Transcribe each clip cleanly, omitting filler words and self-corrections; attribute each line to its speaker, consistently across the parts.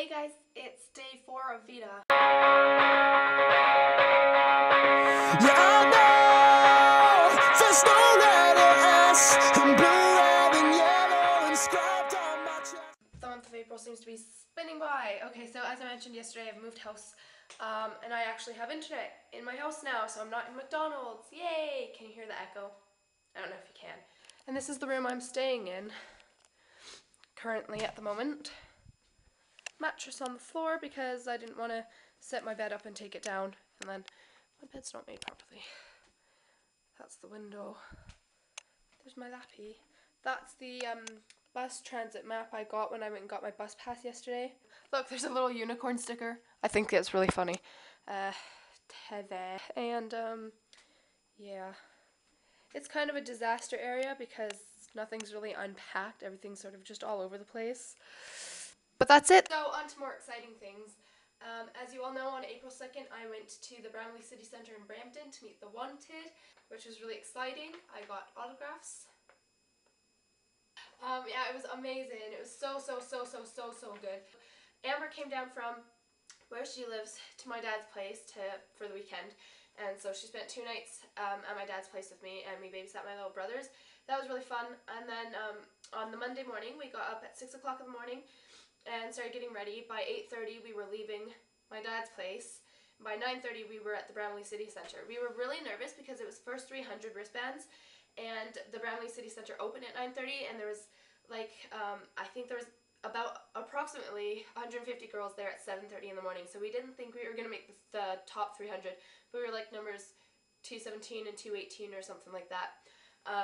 Speaker 1: Hey guys, it's day 4 of VEDA.
Speaker 2: Yeah, I know there's no letter S in blue, red, and yellow inscribed on my chest.
Speaker 1: The month of April seems to be spinning by. Okay, so as I mentioned yesterday, I've moved house, and I actually have internet in my house now, so I'm not in McDonald's. Yay! Can you hear the echo? I don't know if you can. And this is the room I'm staying in currently at the moment. Mattress on the floor because I didn't want to set my bed up and take it down, and then my bed's not made properly. That's the window. There's my lappy. That's the bus transit map I got when I went and got my bus pass yesterday. Look, there's a little unicorn sticker. I think it's really funny. And yeah. It's kind of a disaster area because nothing's really unpacked. Everything's sort of just all over the place. But that's it. So on to more exciting things. As you all know, on April 2nd, I went to the Bramley City Centre in Brampton to meet the Wanted, which was really exciting. I got autographs. Yeah, it was amazing. It was so good. Amber came down from where she lives to my dad's place for the weekend, and so she spent 2 nights at my dad's place with me, and we babysat my little brothers. That was really fun. And then on the Monday morning, we got up at 6 o'clock in the morning and started getting ready. By 8:30, we were leaving my dad's place. By 9:30, we were at the Bramley City Centre. We were really nervous because it was first 300 wristbands, and the Bramley City Centre opened at 9:30, and there was like, I think there was about approximately 150 girls there at 7:30 in the morning, so we didn't think we were going to make the top 300, but we were like numbers 217 and 218 or something like that.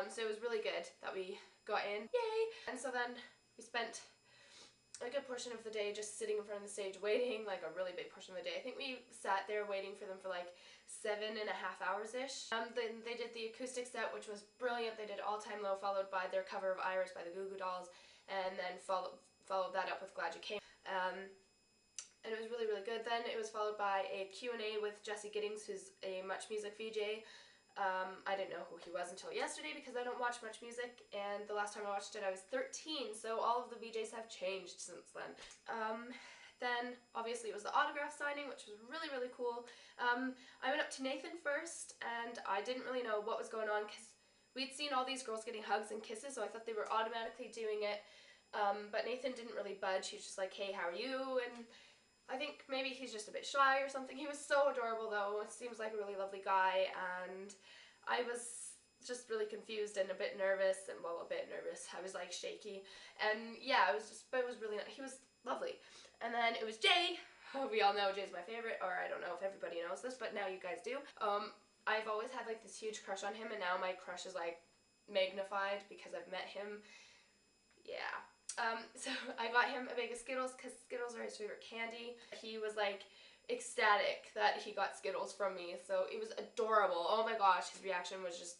Speaker 1: So it was really good that we got in. Yay! And so then we spent a good portion of the day just sitting in front of the stage waiting, like a really big portion of the day. I think we sat there waiting for them for like 7.5 hours-ish. Then they did the acoustic set, which was brilliant. They did All Time Low, followed by their cover of Iris by the Goo Goo Dolls, and then followed that up with Glad You Came. And it was really good. Then it was followed by a Q&A with Jesse Giddings, who's a Much Music VJ. I didn't know who he was until yesterday because I don't watch Much Music, and the last time I watched it I was 13, so all of the VJs have changed since then. Then obviously it was the autograph signing, which was really cool. I went up to Nathan first, and I didn't really know what was going on because we'd seen all these girls getting hugs and kisses, so I thought they were automatically doing it. But Nathan didn't really budge. He was just like, hey, how are you? And I think maybe he's just a bit shy or something. He was so adorable though. Seems like a really lovely guy, and I was just really confused and a bit nervous, and well, a bit nervous. I was like shaky, and yeah, but it was really nice. He was lovely. And then it was Jay. We all know Jay's my favorite, or I don't know if everybody knows this, but now you guys do. I've always had like this huge crush on him, and now my crush is like magnified because I've met him. Yeah. So I got him a bag of Skittles because Skittles are his favorite candy. He was like ecstatic that he got Skittles from me, so it was adorable. Oh my gosh, his reaction was just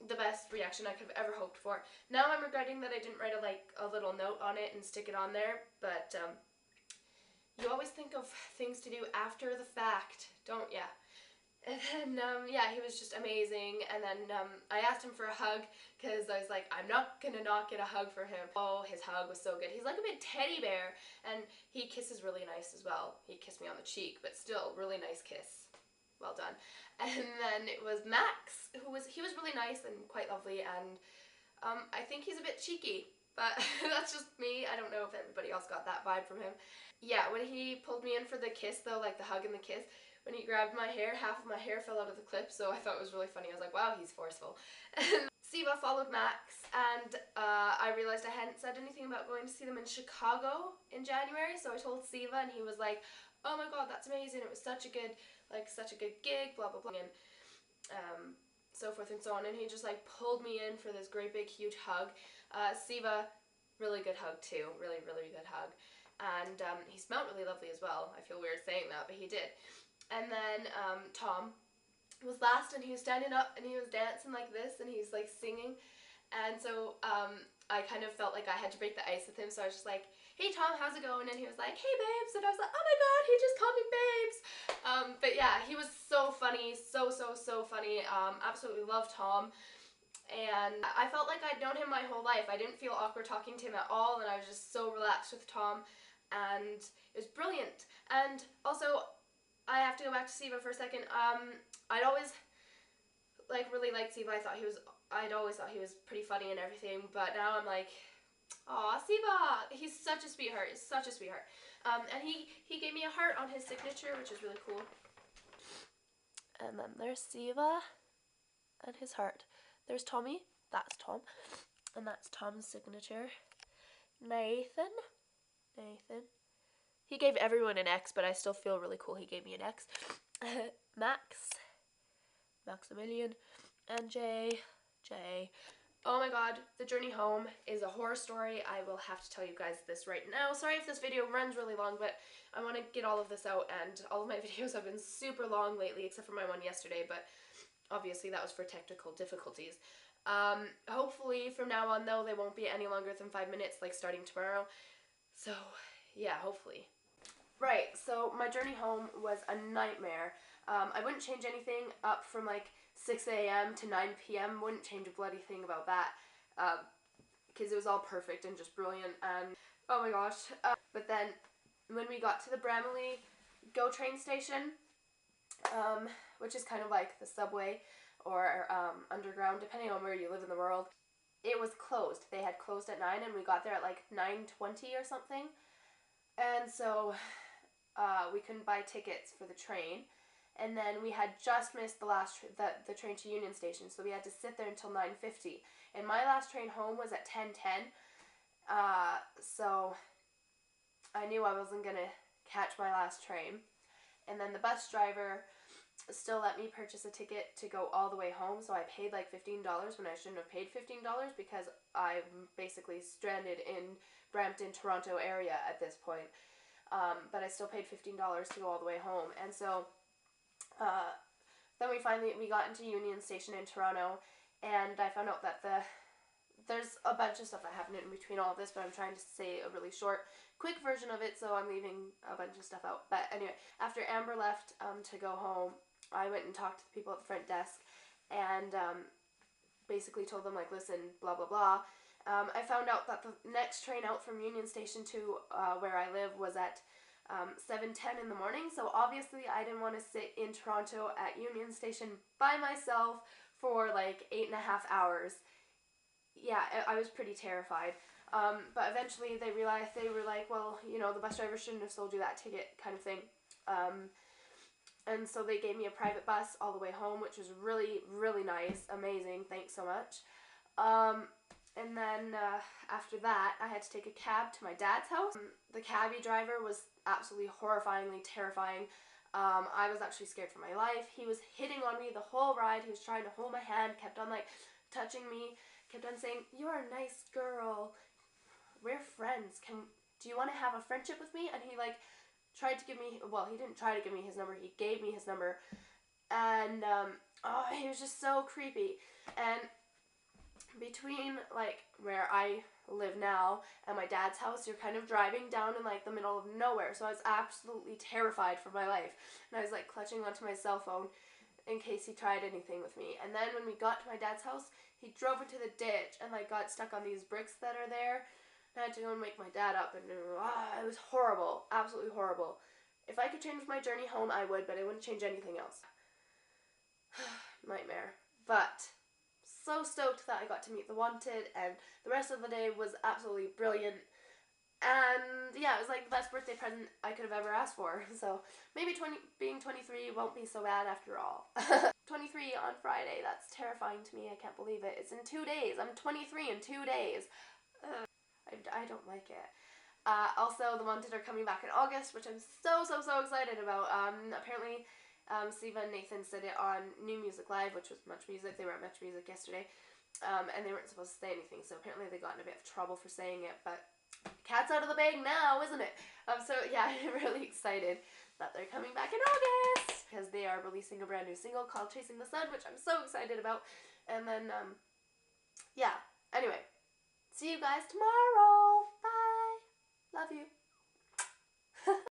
Speaker 1: the best reaction I could have ever hoped for. Now I'm regretting that I didn't write a little note on it and stick it on there, but you always think of things to do after the fact, don't ya? And then, yeah, he was just amazing. And then I asked him for a hug because I was like, I'm not gonna not get a hug for him. Oh, his hug was so good. He's like a big teddy bear, and he kisses really nice as well. He kissed me on the cheek, but still, really nice kiss. Well done. And then it was Max, he was really nice and quite lovely, and I think he's a bit cheeky, but that's just me. I don't know if everybody else got that vibe from him. Yeah, when he pulled me in for the kiss though, like the hug and the kiss, when he grabbed my hair, half of my hair fell out of the clip, so I thought it was really funny. I was like, wow, he's forceful. And Siva followed Max, and I realized I hadn't said anything about going to see them in Chicago in January, so I told Siva, and he was like, oh my god, that's amazing, it was such a good gig, blah blah blah, and so forth and so on, and he just like pulled me in for this great big huge hug. Siva, really good hug too, really good hug, and he smelled really lovely as well. I feel weird saying that, but he did. And then Tom was last, and he was standing up and he was dancing like this, and he's like singing, and so I kind of felt like I had to break the ice with him, so I was just like, hey Tom, how's it going? And he was like, hey babes, and I was like, oh my god, he just called me babes. But yeah, he was so funny, so funny. Absolutely love Tom, and I felt like I'd known him my whole life. I didn't feel awkward talking to him at all, and I was just so relaxed with Tom. and it was brilliant. And also, I have to go back to Siva for a second. I'd always really liked Siva. I'd always thought he was pretty funny and everything, but now I'm like, aw, Siva, he's such a sweetheart. He's such a sweetheart. And he gave me a heart on his signature, which is really cool. And then there's Siva and his heart. There's Tommy. That's Tom. And that's Tom's signature. Nathan. He gave everyone an X, but I still feel really cool he gave me an X. Maximilian, and Jay. Oh my god, the journey home is a horror story. I will have to tell you guys this right now. Sorry if this video runs really long, but I want to get all of this out, and all of my videos have been super long lately, except for my one yesterday, but obviously that was for technical difficulties. Hopefully from now on, though, they won't be any longer than 5 minutes, like starting tomorrow. So, yeah, hopefully. Right, so my journey home was a nightmare. I wouldn't change anything up from like 6 a.m. to 9 p.m. Wouldn't change a bloody thing about that, because it was all perfect and just brilliant. And oh my gosh. But then when we got to the Bramley GO train station, which is kind of like the subway or underground, depending on where you live in the world, it was closed. They had closed at 9, and we got there at like 9:20 or something. And so we couldn't buy tickets for the train, and then we had just missed the train to Union Station, so we had to sit there until 9:50. And my last train home was at 10:10, so I knew I wasn't gonna catch my last train. And then the bus driver still let me purchase a ticket to go all the way home, so I paid like $15 when I shouldn't have paid $15, because I'm basically stranded in Brampton, Toronto area at this point. But I still paid $15 to go all the way home. And so then we got into Union Station in Toronto, and I found out that there's a bunch of stuff that happened in between all of this, but I'm trying to say a really short, quick version of it, so I'm leaving a bunch of stuff out. But anyway, after Amber left to go home, I went and talked to the people at the front desk, and basically told them, like, listen, blah, blah, blah. I found out that the next train out from Union Station to where I live was at 7:10 in the morning, so obviously I didn't want to sit in Toronto at Union Station by myself for like 8.5 hours. Yeah, I was pretty terrified. But eventually they realized, they were like, well, you know, the bus driver shouldn't have sold you that ticket, kind of thing. And so they gave me a private bus all the way home, which was really, really nice. Amazing. Thanks so much. And then after that, I had to take a cab to my dad's house. The cabbie driver was absolutely horrifyingly terrifying. I was actually scared for my life. He was hitting on me the whole ride. He was trying to hold my hand, kept on like touching me, kept on saying, "You're a nice girl. We're friends. Do you want to have a friendship with me?" And he like tried to give me, well, he didn't try to give me his number. He gave me his number. And he was just so creepy. And between like where I live now and my dad's house, you're kind of driving down in like the middle of nowhere, so I was absolutely terrified for my life, and I was like clutching onto my cell phone in case he tried anything with me. And then when we got to my dad's house, he drove into the ditch and like got stuck on these bricks that are there, and I had to go and wake my dad up, and it was horrible, absolutely horrible. If I could change my journey home, I would, but I wouldn't change anything else. Nightmare. But so stoked that I got to meet the Wanted, and the rest of the day was absolutely brilliant. And yeah, it was like the best birthday present I could have ever asked for. So maybe being 23 won't be so bad after all. 23 on Friday, that's terrifying to me. I can't believe it. It's in 2 days. I'm 23 in 2 days. I don't like it. Also, the Wanted are coming back in August, which I'm so excited about. Apparently Siva and Nathan said it on New Music Live, which was Much Music. They were at Much Music yesterday, and they weren't supposed to say anything, so apparently they got in a bit of trouble for saying it, but cat's out of the bag now, isn't it? So yeah, I'm really excited that they're coming back in August, because they are releasing a brand new single called Chasing the Sun, which I'm so excited about. And then, yeah, anyway, see you guys tomorrow. Bye. Love you.